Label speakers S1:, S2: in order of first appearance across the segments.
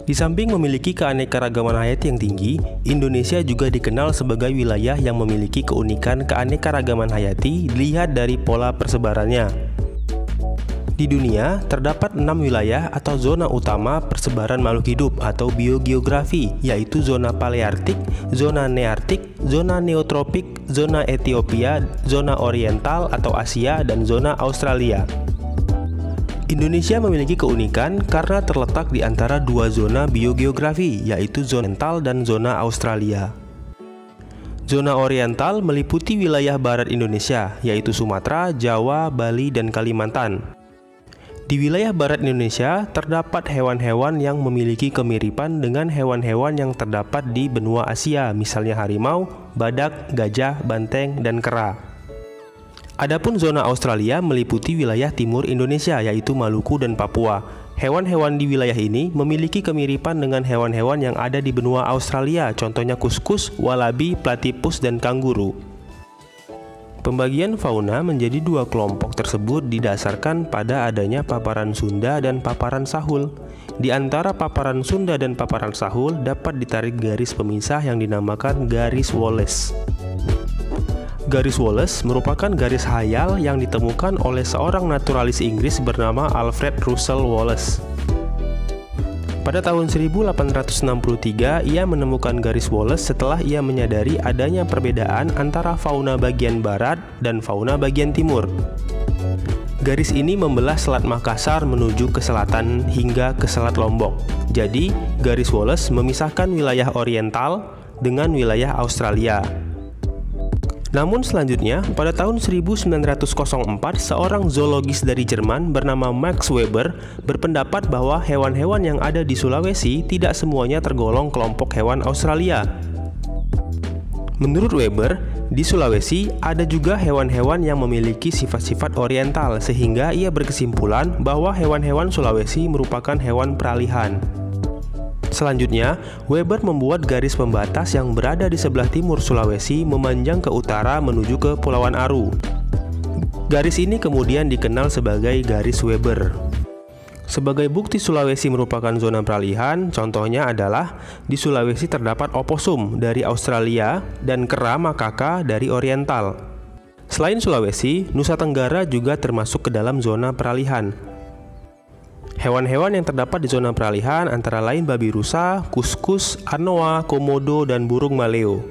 S1: Di samping memiliki keanekaragaman hayati yang tinggi, Indonesia juga dikenal sebagai wilayah yang memiliki keunikan keanekaragaman hayati dilihat dari pola persebarannya. Di dunia, terdapat 6 wilayah atau zona utama persebaran makhluk hidup atau biogeografi, yaitu zona Paleartik, zona Neartik, zona Neotropik, zona Ethiopia, zona Oriental atau Asia, dan zona Australia. Indonesia memiliki keunikan karena terletak di antara dua zona biogeografi, yaitu zona Oriental dan zona Australia. Zona Oriental meliputi wilayah barat Indonesia, yaitu Sumatera, Jawa, Bali, dan Kalimantan. Di wilayah barat Indonesia, terdapat hewan-hewan yang memiliki kemiripan dengan hewan-hewan yang terdapat di benua Asia, misalnya harimau, badak, gajah, banteng, dan kera. Adapun zona Australia meliputi wilayah timur Indonesia, yaitu Maluku dan Papua. Hewan-hewan di wilayah ini memiliki kemiripan dengan hewan-hewan yang ada di benua Australia, contohnya kuskus, walabi, platypus, dan kanguru. Pembagian fauna menjadi dua kelompok tersebut didasarkan pada adanya paparan Sunda dan paparan Sahul. Di antara paparan Sunda dan paparan Sahul dapat ditarik garis pemisah yang dinamakan garis Wallace. Garis Wallace merupakan garis hayal yang ditemukan oleh seorang naturalis Inggris bernama Alfred Russel Wallace. Pada tahun 1863, ia menemukan garis Wallace setelah ia menyadari adanya perbedaan antara fauna bagian barat dan fauna bagian timur. Garis ini membelah Selat Makassar menuju ke selatan hingga ke Selat Lombok. Jadi, garis Wallace memisahkan wilayah Oriental dengan wilayah Australia. Namun selanjutnya, pada tahun 1904, seorang zoologis dari Jerman bernama Max Weber berpendapat bahwa hewan-hewan yang ada di Sulawesi tidak semuanya tergolong kelompok hewan Australia. Menurut Weber, di Sulawesi ada juga hewan-hewan yang memiliki sifat-sifat oriental, sehingga ia berkesimpulan bahwa hewan-hewan Sulawesi merupakan hewan peralihan. Selanjutnya, Weber membuat garis pembatas yang berada di sebelah timur Sulawesi memanjang ke utara menuju ke Pulauan Aru. Garis ini kemudian dikenal sebagai garis Weber. Sebagai bukti Sulawesi merupakan zona peralihan, contohnya adalah di Sulawesi terdapat oposum dari Australia dan kera makaka dari Oriental. Selain Sulawesi, Nusa Tenggara juga termasuk ke dalam zona peralihan. Hewan-hewan yang terdapat di zona peralihan antara lain babi rusa, kuskus, anoa, komodo, dan burung maleo.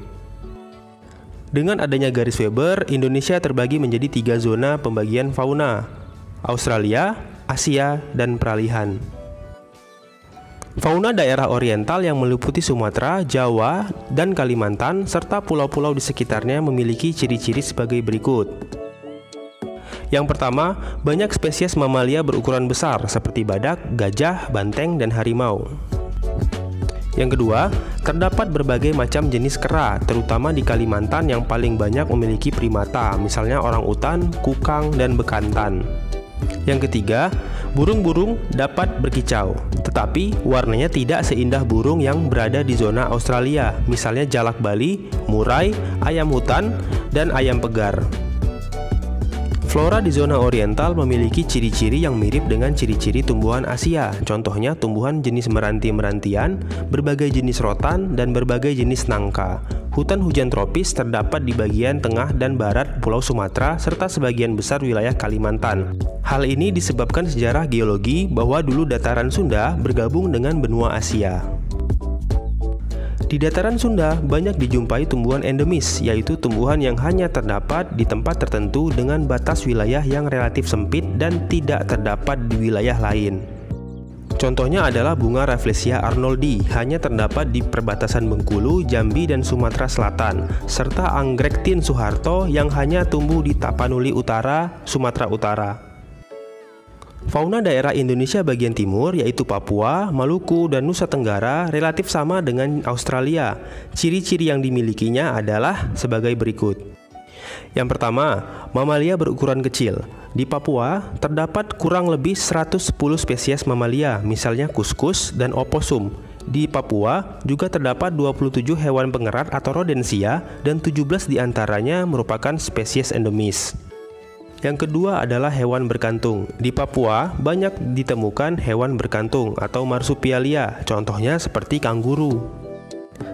S1: Dengan adanya garis Weber, Indonesia terbagi menjadi 3 zona pembagian fauna: Australia, Asia, dan peralihan. Fauna daerah oriental yang meliputi Sumatera, Jawa, dan Kalimantan, serta pulau-pulau di sekitarnya memiliki ciri-ciri sebagai berikut. Yang pertama, banyak spesies mamalia berukuran besar seperti badak, gajah, banteng, dan harimau. Yang kedua, terdapat berbagai macam jenis kera, terutama di Kalimantan yang paling banyak memiliki primata, misalnya orangutan, kukang, dan bekantan. Yang ketiga, burung-burung dapat berkicau, tetapi warnanya tidak seindah burung yang berada di zona Australia, misalnya jalak Bali, murai, ayam hutan, dan ayam pegar. Flora di zona oriental memiliki ciri-ciri yang mirip dengan ciri-ciri tumbuhan Asia, contohnya tumbuhan jenis meranti-merantian, berbagai jenis rotan, dan berbagai jenis nangka. Hutan hujan tropis terdapat di bagian tengah dan barat Pulau Sumatera serta sebagian besar wilayah Kalimantan. Hal ini disebabkan sejarah geologi bahwa dulu dataran Sunda bergabung dengan benua Asia. Di dataran Sunda banyak dijumpai tumbuhan endemis, yaitu tumbuhan yang hanya terdapat di tempat tertentu dengan batas wilayah yang relatif sempit dan tidak terdapat di wilayah lain. Contohnya adalah bunga Rafflesia arnoldi, hanya terdapat di perbatasan Bengkulu, Jambi, dan Sumatera Selatan, serta anggrek Tin Soeharto yang hanya tumbuh di Tapanuli Utara, Sumatera Utara. Fauna daerah Indonesia bagian timur, yaitu Papua, Maluku, dan Nusa Tenggara, relatif sama dengan Australia. Ciri-ciri yang dimilikinya adalah sebagai berikut. Yang pertama, mamalia berukuran kecil. Di Papua, terdapat kurang lebih 110 spesies mamalia, misalnya kuskus dan oposum. Di Papua juga terdapat 27 hewan pengerat atau rodensia, dan 17 diantaranya merupakan spesies endemis. Yang kedua adalah hewan berkantung. Di Papua banyak ditemukan hewan berkantung atau marsupialia, contohnya seperti kanguru.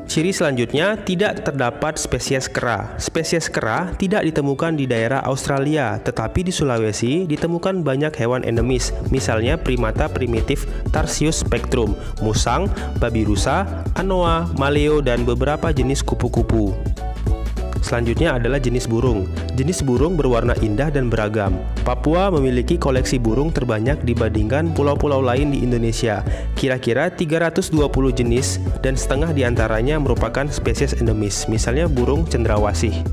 S1: Ciri selanjutnya, tidak terdapat spesies kera. Spesies kera tidak ditemukan di daerah Australia, tetapi di Sulawesi ditemukan banyak hewan endemis, misalnya primata primitif Tarsius spectrum, musang, babi rusa, anoa, maleo, dan beberapa jenis kupu-kupu. Selanjutnya adalah jenis burung. Jenis burung berwarna indah dan beragam. Papua memiliki koleksi burung terbanyak dibandingkan pulau-pulau lain di Indonesia. Kira-kira 320 jenis dan setengah diantaranya merupakan spesies endemis, misalnya burung cendrawasih.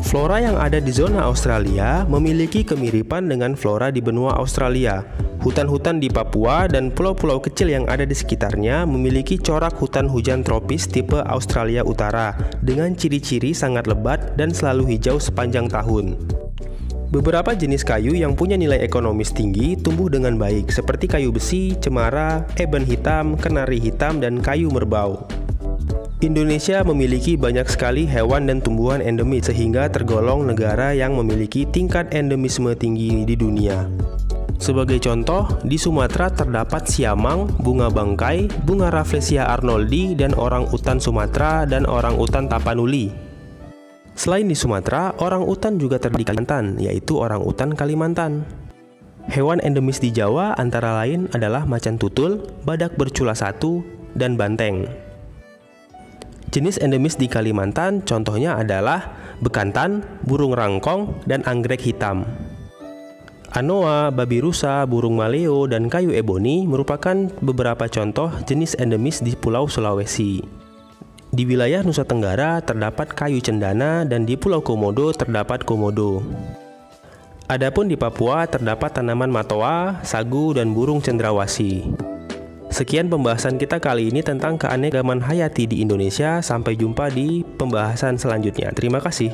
S1: Flora yang ada di zona Australia memiliki kemiripan dengan flora di benua Australia. Hutan-hutan di Papua dan pulau-pulau kecil yang ada di sekitarnya memiliki corak hutan hujan tropis tipe Australia Utara dengan ciri-ciri sangat lebat dan selalu hijau sepanjang tahun. Beberapa jenis kayu yang punya nilai ekonomis tinggi tumbuh dengan baik, seperti kayu besi, cemara, eben hitam, kenari hitam, dan kayu merbau. Indonesia memiliki banyak sekali hewan dan tumbuhan endemis sehingga tergolong negara yang memiliki tingkat endemisme tinggi di dunia. Sebagai contoh, di Sumatera terdapat siamang, bunga bangkai, bunga Rafflesia arnoldi, dan orang utan Sumatera dan orang utan Tapanuli. Selain di Sumatera, orang utan juga terdapat di Kalimantan, yaitu orang utan Kalimantan. Hewan endemis di Jawa antara lain adalah macan tutul, badak bercula satu, dan banteng. Jenis endemis di Kalimantan contohnya adalah bekantan, burung rangkong, dan anggrek hitam. Anoa, babi rusa, burung maleo, dan kayu eboni merupakan beberapa contoh jenis endemis di Pulau Sulawesi. Di wilayah Nusa Tenggara terdapat kayu cendana dan di Pulau Komodo terdapat komodo. Adapun di Papua terdapat tanaman matoa, sagu, dan burung cendrawasih. Sekian pembahasan kita kali ini tentang keanekaragaman hayati di Indonesia. Sampai jumpa di pembahasan selanjutnya. Terima kasih.